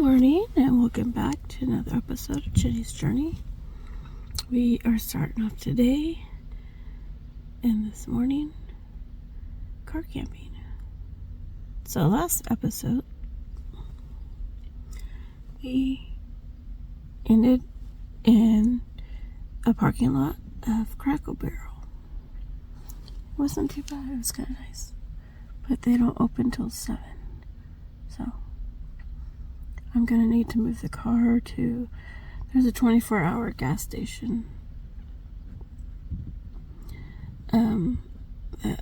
morning and welcome back to another episode of Jenny's Journey. We are starting off today and this morning car camping. So last episode we ended in a parking lot of Cracker Barrel. It wasn't too bad, it was kind of nice, but they don't open till 7, so I'm gonna need to move the car to, there's a 24-hour gas station that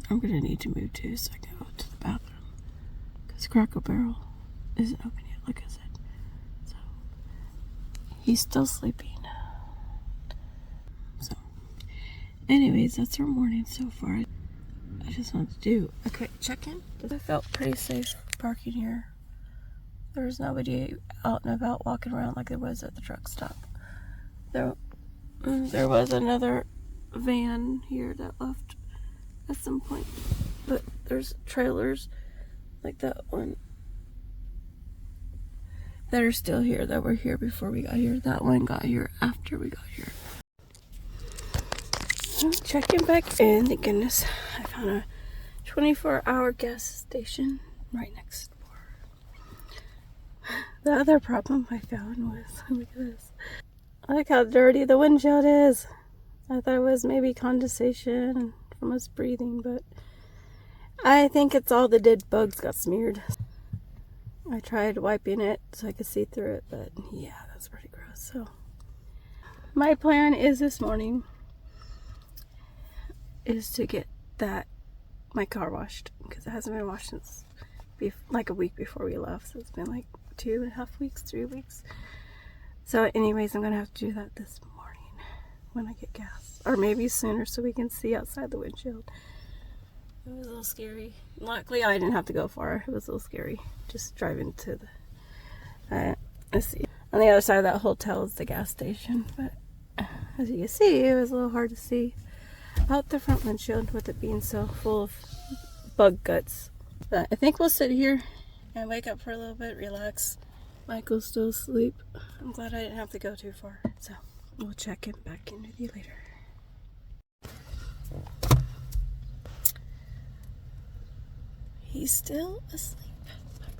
I'm gonna need to move to so I can go to the bathroom, because Cracker Barrel isn't open yet, like I said. So he's still sleeping. So anyways, that's our morning so far. I just wanted to do a quick check-in. I felt pretty safe parking here. There was nobody out and about walking around like there was at the truck stop. There was another van here that left at some point, but there's trailers like that one that are still here, that were here before we got here. That one got here after we got here. So checking back in, thank goodness I found a 24-hour gas station right next door. The other problem I found was, look at this. I like how dirty the windshield is. I thought it was maybe condensation from us breathing, but I think it's all the dead bugs got smeared. I tried wiping it so I could see through it, but yeah, that's pretty gross. So my plan is this morning is to get my car washed, because it hasn't been washed since like a week before we left, so it's been like 2.5 weeks, 3 weeks. So anyways, I'm gonna have to do that this morning when I get gas, or maybe sooner, so we can see outside the windshield. It was a little scary. Luckily I didn't have to go far. It was a little scary just driving to the let's see, on the other side of that hotel is the gas station, but as you can see, it was a little hard to see out the front windshield with it being so full of bug guts. But I think we'll sit here and wake up for a little bit, relax. Michael's still asleep. I'm glad I didn't have to go too far. So we'll check in back in with you later. He's still asleep back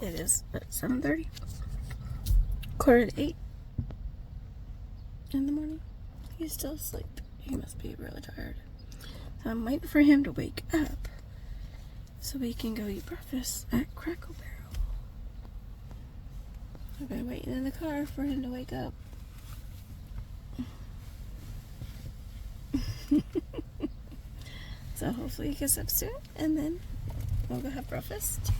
there. It is at 7:30. 7:45 in the morning. He's still asleep. He must be really tired. So I'm waiting for him to wake up so we can go eat breakfast at Cracker Barrel. I've been waiting in the car for him to wake up. So hopefully he gets up soon, and then we'll go have breakfast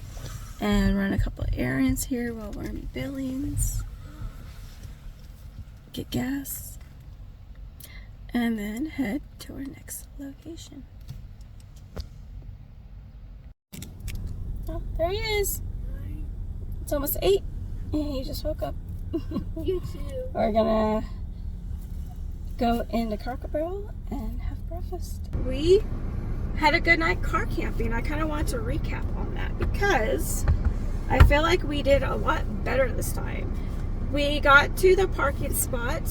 and run a couple of errands here while we're in Billings, get gas, and then head to our next location. Oh, there he is. It's almost 8. Yeah, he just woke up. You too. We're gonna go into Cracker Barrel and have breakfast. We had a good night car camping. I kind of want to recap on that because I feel like we did a lot better this time. We got to the parking spot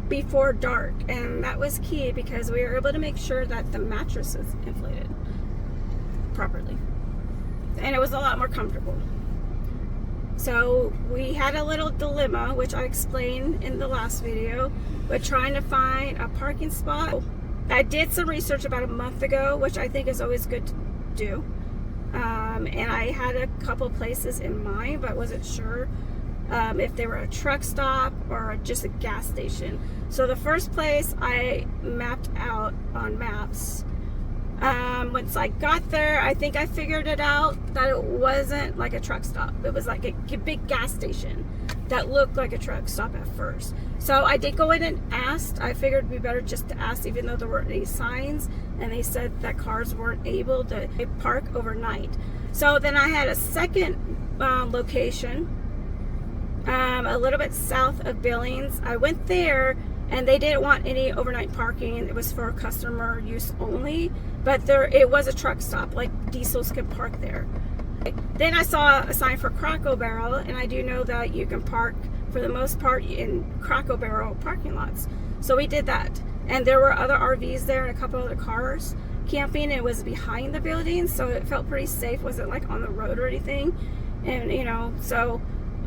before dark, and that was key because we were able to make sure that the mattress was inflated properly, and it was a lot more comfortable. So we had a little dilemma, which I explained in the last video, with trying to find a parking spot. I did some research about a month ago, which I think is always good to do, and I had a couple places in mind, but wasn't sure if they were a truck stop or just a gas station. So the first place I mapped out on maps, once I got there, I think I figured it out that it wasn't like a truck stop. It was like a big gas station that looked like a truck stop at first. So I did go in and asked. I figured it'd be better just to ask, even though there weren't any signs, and they said that cars weren't able to park overnight. So then I had a second location a little bit south of Billings. I went there and they didn't want any overnight parking. It was for customer use only, but it was a truck stop, like diesels could park there. Then I saw a sign for Cracker Barrel, and I do know that you can park, for the most part, in Cracker Barrel parking lots. So we did that. And there were other RVs there and a couple other cars camping. It was behind the building, so it felt pretty safe. Wasn't like on the road or anything. And, you know, so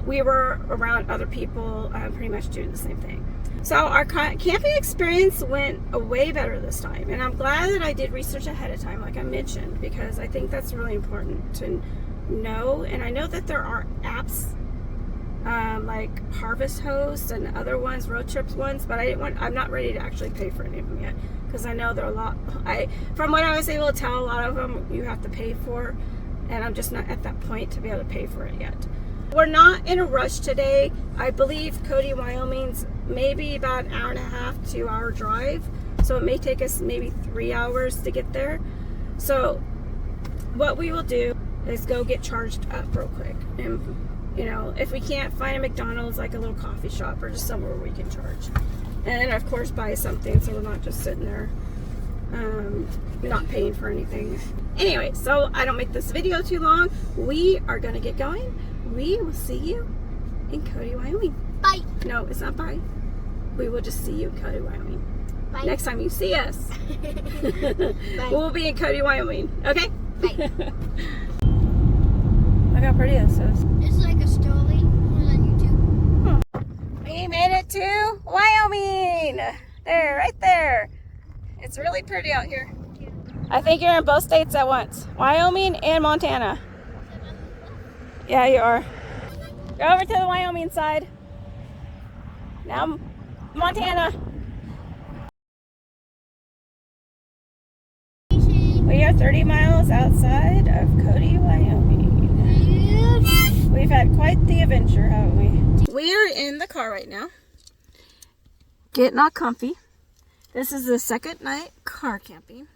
we were around other people pretty much doing the same thing. So our camping experience went way better this time. And I'm glad that I did research ahead of time, like I mentioned, because I think that's really important to know. And I know that there are apps like Harvest Host and other ones, road trips ones, but I'm not ready to actually pay for any of them yet, because I know there are a lot. From what I was able to tell, a lot of them you have to pay for, and I'm just not at that point to be able to pay for it yet. We're not in a rush today. I believe Cody, Wyoming's maybe about an hour and a half, 2 hour drive. So it may take us maybe 3 hours to get there. So what we will do is go get charged up real quick. And, you know, if we can't find a McDonald's, like a little coffee shop or just somewhere where we can charge. And then, of course, buy something so we're not just sitting there not paying for anything. Anyway, so I don't make this video too long. We are going to get going. We will see you in Cody, Wyoming. Bye. No, it's not bye. We will just see you in Cody, Wyoming. Bye. Next time you see us, Bye. we'll be in Cody, Wyoming. Okay? Bye. Look how pretty this is. It's like a story on YouTube. We made it to Wyoming. There, right there. It's really pretty out here. I think you're in both states at once. Wyoming and Montana. Yeah, you are. Go over to the Wyoming side. Now, Montana. We are 30 miles outside of Cody, Wyoming. We've had quite the adventure, haven't we? We are in the car right now, getting all comfy. This is the second night car camping.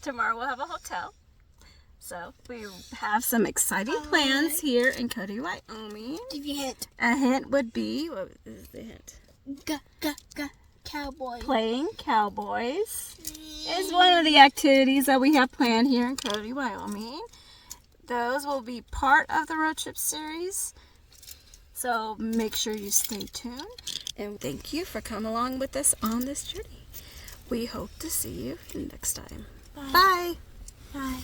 Tomorrow we'll have a hotel. So we have some exciting plans here in Cody, Wyoming. Give you a hint. A hint would be, what is the hint? Cowboy. Playing cowboys is one of the activities that we have planned here in Cody, Wyoming. Those will be part of the road trip series. So make sure you stay tuned. And thank you for coming along with us on this journey. We hope to see you next time. Bye. Bye. Bye.